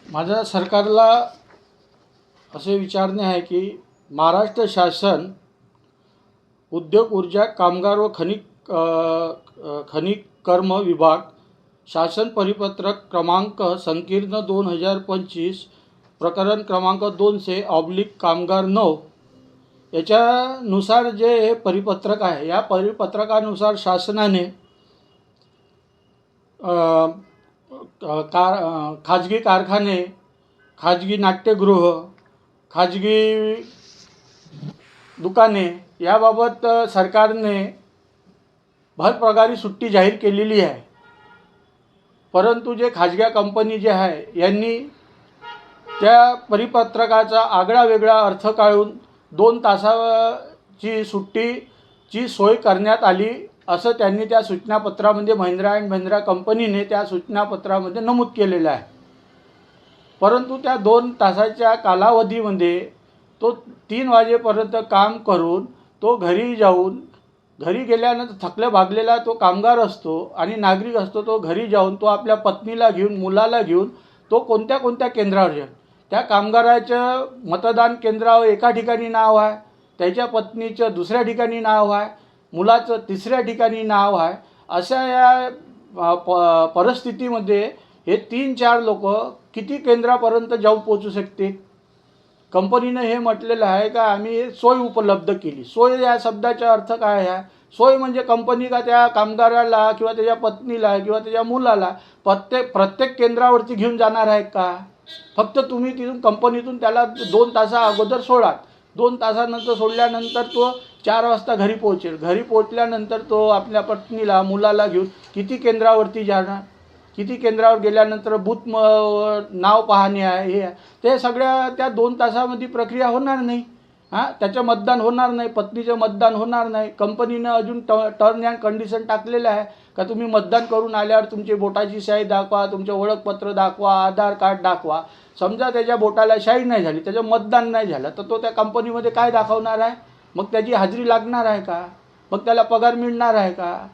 माझ्या सरकारला असे विचारणे आहे की महाराष्ट्र शासन उद्योग ऊर्जा कामगार व खनिज कर्म विभाग शासन परिपत्रक क्रमांक संकीर्ण 2025 प्रकरण क्रमांक 200/कामगार 9 याच्यानुसार जे हे परिपत्रक आहे, या परिपत्रकानुसार शासनाने खाजगी कारखाने, खाजगी नाट्यगृह, खाजगी दुकाने याबाबत सरकारने भरपगारी सुट्टी जाहीर केलेली आहे. परंतु जे खाजगी कंपनी जे आहे यांनी त्या परिपत्रकाचा आगळा वेगळा अर्थ काढून 2 तासाची सुट्टीची सोय करण्यात आली असं त्यांनी त्या सूचनापत्रामध्ये महिंद्रा अँड महिंद्रा कंपनीने त्या सूचनापत्रामध्ये नमूद केलेलं आहे. परंतु त्या 2 तासाच्या कालावधीमध्ये तो 3 वाजेपर्यंत काम करून तो घरी गेल्यानंतर थकल्या भागलेला तो कामगार असतो आणि नागरिक असतो, तो घरी जाऊन तो आपल्या पत्नीला घेऊन, मुलाला घेऊन तो कोणत्या केंद्रावर जाईल. त्या कामगाराचं मतदान केंद्रावर एका ठिकाणी नाव आहे, त्याच्या पत्नीचं दुसऱ्या ठिकाणी नाव आहे, मुलाचं तिसऱ्या ठिकाणी नाव आहे. अशा या परिस्थितीमध्ये हे 3-4 लोक किती केंद्रापर्यंत जाऊन पोचू शकते. कंपनीनं हे म्हटलेलं आहे का आम्ही सोय उपलब्ध केली. सोय या शब्दाचा अर्थ काय आहे? सोय म्हणजे कंपनी का त्या कामगाराला किंवा त्याच्या पत्नीला किंवा त्याच्या मुलाला प्रत्येक केंद्रावरती घेऊन जाणार आहे का? फक्त तुम्ही तिथून कंपनीतून त्याला 2 तासा अगोदर सोडाल. 2 तासानंतर सोडल्यानंतर तो 4 वाजता घरी पोहोचेल. घरी पोहोचल्यानंतर तो आपल्या पत्नीला, मुलाला घेऊन किती केंद्रावरती जाणार? किती केंद्रावर गेल्यानंतर बूथ नाव पाहणे आहे, हे ते सगळ्या त्या 2 तासामध्ये प्रक्रिया होणार नाही. त्याचं मतदान होणार नाही, पत्नीचं मतदान होणार नाही. कंपनीनं अजून टर्न अँड कंडिशन टाकलेलं आहे का तुम्ही मतदान करून आल्यावर तुमची बोटाची शाई दाखवा, तुमचे ओळखपत्र दाखवा, आधार कार्ड दाखवा. समजा त्याच्या बोटाला शाई नाही झाली, त्याचं मतदान नाही झालं, तर तो त्या कंपनीमध्ये काय दाखवणार आहे? मग त्याची हाजरी लागणार आहे का? मग त्याला पगार मिळणार आहे का?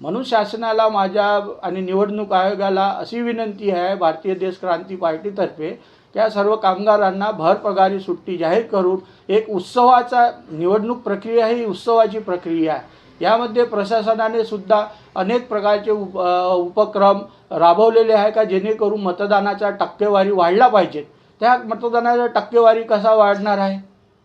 म्हणून शासनाला माझ्या आणि निवडणूक आयोगाला अशी विनंती आहे भारतीय देश क्रांती पार्टीतर्फे, त्या सर्व कामगारांना भरपगारी सुट्टी जाहीर करून एक उत्सवाचा, निवडणूक प्रक्रिया ही उत्सवाची प्रक्रिया आहे. यामध्ये प्रशासनाने सुद्धा अनेक प्रकारचे उपक्रम राबवलेले आहे का जेणेकरून मतदानाचा टक्केवारी वाढला पाहिजे. त्या मतदानाचा टक्केवारी कसा वाढणार आहे?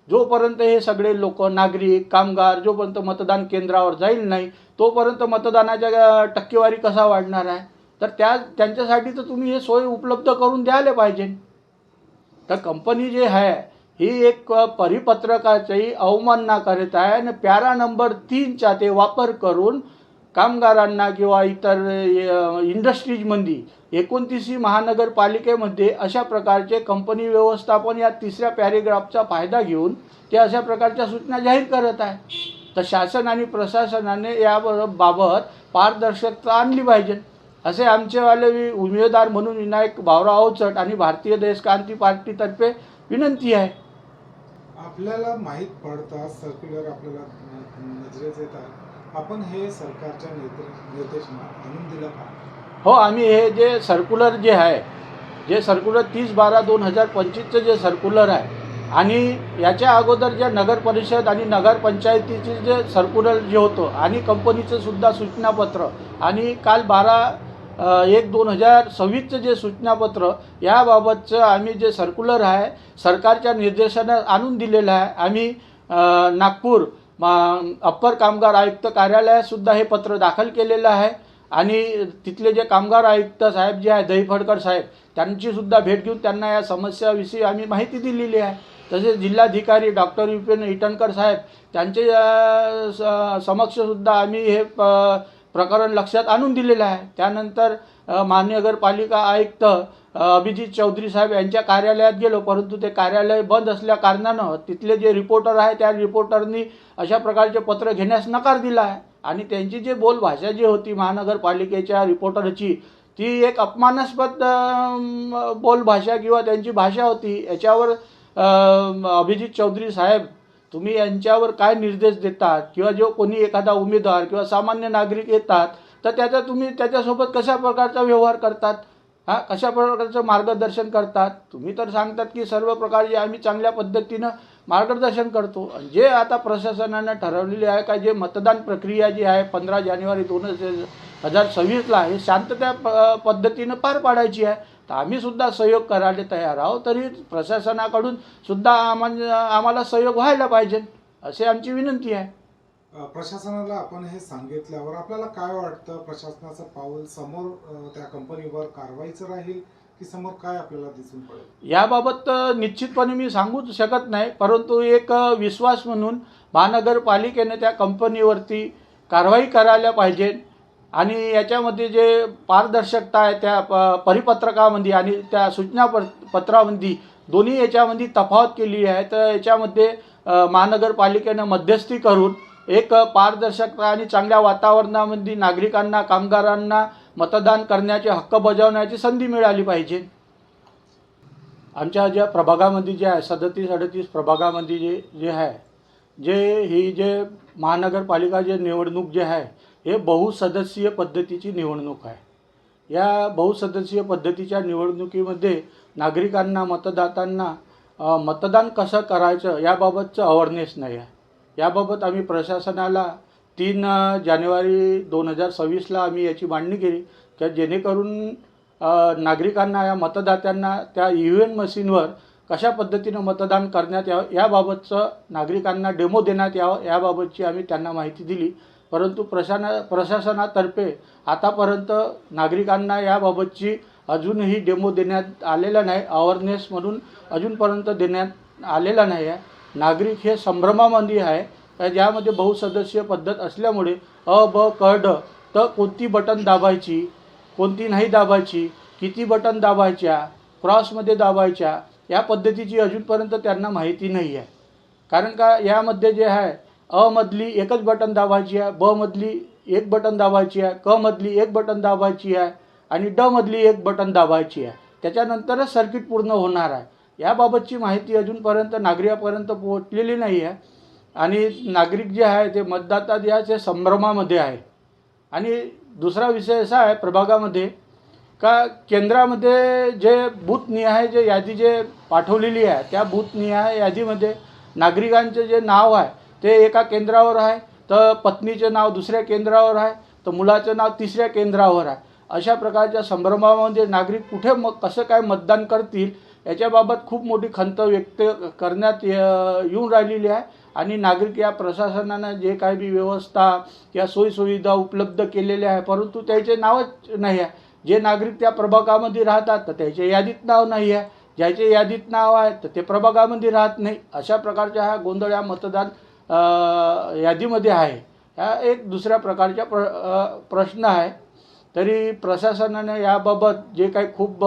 जोपर्यंत हे सगळे लोक, नागरिक, कामगार जोपर्यंत मतदान केंद्रावर जाईल नाही तोपर्यंत मतदानाच्या टक्केवारी कसा वाढणार आहे? तर त्यांच्यासाठी तर तुम्ही हे सोय उपलब्ध करून द्यायला पाहिजे. तर कंपनी जे आहे ही एक परिपत्रकाची अवमानना करत आहे आणि पॅरा नंबर 3चा ते वापर करून कामगारांना किंवा इतर इंडस्ट्रीजमध्ये 29 महानगरपालिकेमध्ये अशा प्रकारचे कंपनी व्यवस्थापन या 3ऱ्या पॅरेग्राफचा फायदा घेऊन ते अशा प्रकारच्या सूचना जाहीर करत आहे. तर शासन आणि प्रशासनाने याबाबत पारदर्शकता आणली पाहिजे असे आमचेवाले उमेदवार म्हणून विनायक भाऊराव अवचट आणि भारतीय देश क्रांती पार्टीतर्फे विनंती आहे. आपल्याला माहीत पडतात, सर्क्युलर आपल्याला नजरेत येतात, आपण हे सरकारच्या निर्देशनात आणून दिलं का? हो, आम्ही हे जे सर्क्युलर जे आहे, जे सर्क्युलर 30/12/2025चं जे सर्क्युलर आहे आणि याच्या अगोदर जे नगर परिषद आणि नगरपंचायतीचे जे सर्क्युलर जे होतं आणि कंपनीचं सुद्धा सूचनापत्र आणि काल 12/1/2026चं जे सूचनापत्र याबाबतचं आम्ही जे सर्क्युलर आहे सरकारच्या निर्देशनात आणून दिलेलं आहे. आम्ही नागपूर अप्पर कामगार आयुक्त कार्यालयातसुद्धा हे पत्र दाखल केलेलं आहे आणि तिथले जे कामगार आयुक्त साहेब जे आहे दहीफडकर साहेब त्यांचीसुद्धा भेट घेऊन त्यांना या समस्याविषयी आम्ही माहिती दिलेली आहे. तसेच जिल्हाधिकारी डॉक्टर विपिन ईटनकर साहेब त्यांचे समक्षसुद्धा आम्ही हे प्रकरण लक्षात आणून दिलेलं आहे. त्यानंतर महानगरपालिका आयुक्त अभिजित चौधरी साहेब यांच्या कार्यालयात गेलो, परंतु ते कार्यालय बंद असल्या कारणानं तिथले जे रिपोर्टर आहे त्या रिपोर्टरनी अशा प्रकारचे पत्र घेण्यास नकार दिला आहे आणि त्यांची जी बोलभाषा जी होती महानगरपालिकेच्या रिपोर्टरची ती एक अपमानास्पद बोलभाषा किंवा त्यांची भाषा होती. याच्यावर अभिजित चौधरी साहेब तुम्ही यांच्यावर काय निर्देश देतात किंवा जो कोणी एखादा उमेदवार किंवा सामान्य नागरिक येतात तर तुम्ही त्याच्यासोबत कशा प्रकारचा व्यवहार करतात? कशा प्रकारचं मार्गदर्शन करतात. तुम्ही तर सांगतात की सर्व प्रकारचे आम्ही चांगल्या पद्धतीनं मार्गदर्शन करतो. आणि जे आता प्रशासनानं ठरवलेले आहे का जे मतदान प्रक्रिया जी आहे 15 जानेवारी 2026ला हे शांतता पद्धतीनं पार पाडायची आहे. तर आम्हीसुद्धा सहयोग करायला तयार आहोत. तरी प्रशासनाकडून सुद्धा आम्हाला सहयोग व्हायला पाहिजे असे आमची विनंती आहे. प्रशासनाला आपण हे सांगितल्यावर आपल्याला काय वाटतं, प्रशासनाचं पाऊल समोर त्या कंपनीवर कारवाईचं राहील की समोर काय आपल्याला दिसून पडेल? याबाबत निश्चितपणे मी सांगूच शकत नाही, परंतु एक विश्वास म्हणून महानगरपालिकेने त्या कंपनीवरती कारवाई करायला पाहिजे. आणि याच्यामध्ये जे पारदर्शकता आहे त्या परिपत्रकामध्ये आणि त्या सूचना पत्रामध्ये दोन्ही याच्यामध्ये तफावत केली आहे. तर याच्यामध्ये महानगरपालिकेनं मध्यस्थी करून एक पारदर्शकता आणि चांगल्या वातावरणामध्ये नागरिकांना, कामगारांना मतदान करण्याचे हक्क बजावण्याची संधी मिळाली पाहिजे. आमच्या ज्या प्रभागामध्ये जे आहे 37-38 प्रभागामध्ये जे आहे जे महानगरपालिका जे निवडणूक जे आहे हे बहुसदस्यीय पद्धतीची निवडणूक आहे. या बहुसदस्यीय पद्धतीच्या निवडणुकीमध्ये नागरिकांना, मतदातांना मतदान कसं करायचं याबाबतचं अवेअरनेस नाही आहे. याबाबत आम्ही प्रशासनाला 3 जानेवारी 2026ला आम्ही याची मांडणी केली की जेणेकरून नागरिकांना, या मतदात्यांना त्या EVM मशीनवर कशा पद्धतीनं मतदान करण्यात यावं याबाबतचं नागरिकांना डेमो देण्यात यावं याबाबतची आम्ही त्यांना माहिती दिली. परंतु प्रशासनातर्फे आतापर्यंत नागरिकांना याबाबतची अजूनही डेमो देण्यात आलेला नाही, अवेअरनेस म्हणून अजूनपर्यंत देण्यात आलेला नाही आहे. नागरिक हे संभ्रमामध्ये आहे. ज्यामध्ये बहुसदस्यीय पद्धत असल्यामुळे ब क ड तर कोणती बटन दाबायची, कोणती नाही दाबायची, किती बटन दाबायच्या, क्रॉसमध्ये दाबायच्या या पद्धतीची अजूनपर्यंत त्यांना माहिती नाही आहे. कारण का यामध्ये जे आहे मधली एकच बटन दाबायची आहे, मधली एक बटन दाबायची आहे, मधली एक बटन दाबायची आहे आणि मधली एक बटन दाबायची आहे. त्याच्यानंतरच सर्किट पूर्ण होणार आहे. याबाबतची माहिती अजूनपर्यंत नागरिकापर्यंत पोहोचलेली नाही आहे. आणि नागरिक जे आहे ते मतदाता जे आहे ते संभ्रमामध्ये आहे. आणि दुसरा विषय असा आहे प्रभागामध्ये का केंद्रामध्ये जे बूथनिहाय जे यादी जे पाठवलेली आहे त्या बूथनिहाय यादीमध्ये नागरिकांचे जे नाव आहे ते एका केंद्रावर आहे, तर पत्नीचे नाव दुसऱ्या केंद्रावर आहे, तर मुलाचं नाव तिसऱ्या केंद्रावर आहे. अशा प्रकारच्या संभ्रमामध्ये नागरिक कुठे कसं काय मतदान करतील याच्याबाबत खूप मोठी खंत व्यक्त करण्यात येऊन राहिलेली आहे. आणि नागरिक या प्रशासनानं जे काही बी व्यवस्था या सोयीसुविधा उपलब्ध केलेल्या आहे परंतु त्याचे नावच नाही आहे. जे नागरिक त्या प्रभागामध्ये राहतात तर त्याच्या यादीत नाव नाही आहे, ज्याचे यादीत नाव आहे तर ते प्रभागामध्ये राहत नाही. अशा प्रकारच्या हा गोंधळ या मतदान यादीमध्ये आहे. हा एक दुसऱ्या प्रकारचा प्रश्न आहे. तरी प्रशासनाने याबाबत जे काही खूप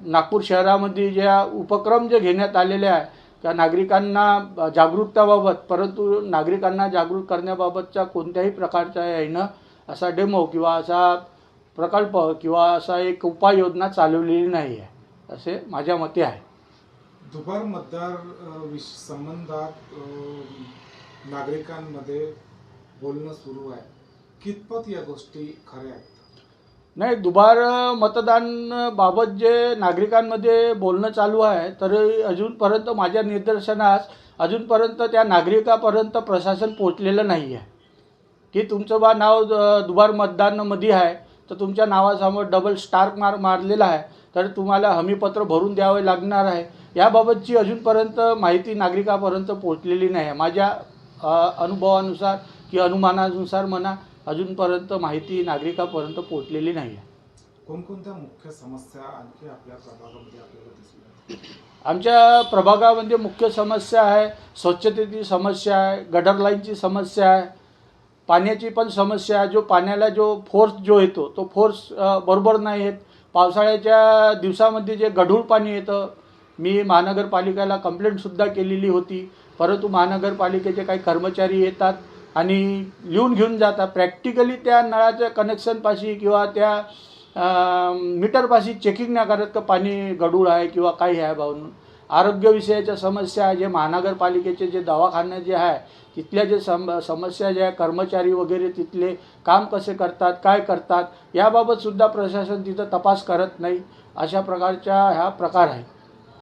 नागपूर शहरामध्ये ज्या उपक्रम जे घेण्यात आलेले आहे त्या नागरिकांना जागरूकताबाबत, परंतु नागरिकांना जागरूक करण्याबाबतच्या कोणत्याही प्रकारच्या यानं असा डेमो किंवा असा प्रकल्प किंवा असा एक उपाययोजना चालवलेली नाही आहे असे माझ्या मते आहे. दुबार मतदार संबंधात नागरिकांमध्ये बोलणं सुरू आहे. कितपत या गोष्टी खऱ्या आहेत? नाही, दुबार मतदान बाबत जे नागरिकांमध्ये बोलणं चालू आहे तर अजूनपर्यंत माझ्या निदर्शनास अजूनपर्यंत त्या नागरिकापर्यंत प्रशासन पोचलेलं नाही आहे की तुमचं नाव दुबार मतदानामध्ये आहे तर तुमच्या नावासमोर डबल स्टार मारलेला आहे तर तुम्हाला हमीपत्र भरून द्यावे लागणार आहे. याबाबतची अजूनपर्यंत माहिती नागरिकापर्यंत पोचलेली नाही आहे. माझ्या अनुभवानुसार की अनुमानानुसार म्हणा अजूनपर्यंत माहिती नागरिकापर्यंत पोहोचलेली नाही आहे. कोणकोणत्या मुख्य समस्या आणखी आपल्या प्रभागामध्ये आपल्याला दिसल्या? आमच्या प्रभागामध्ये मुख्य समस्या आहे स्वच्छतेची समस्या आहे, गटर लाईनची समस्या आहे, पाण्याची पण समस्या आहे. जो पाण्याला जो फोर्स जो येतो तो फोर्स बरोबर नाही येत. पावसाळ्याच्या दिवसामध्ये जे गढूळ पाणी येतं, मी महानगरपालिकेला कंप्लेंटसुद्धा केलेली होती, परंतु महानगरपालिकेचे काही कर्मचारी येतात आणि लिहून घेऊन जातात. प्रॅक्टिकली त्या नळाच्या कनेक्शनपाशी किंवा त्या मीटरपाशी चेकिंग नाही करत का पाणी गढूळ आहे किंवा काही आहे म्हणून. आरोग्यविषयाच्या समस्या, जे महानगरपालिकेचे जे दवाखाने जे आहे तिथल्या जे समस्या जे आहे, कर्मचारी वगैरे तिथले काम कसे करतात, काय करतात, याबाबतसुद्धा प्रशासन तिथं तपास करत नाही. अशा प्रकारच्या ह्या प्रकार आहे.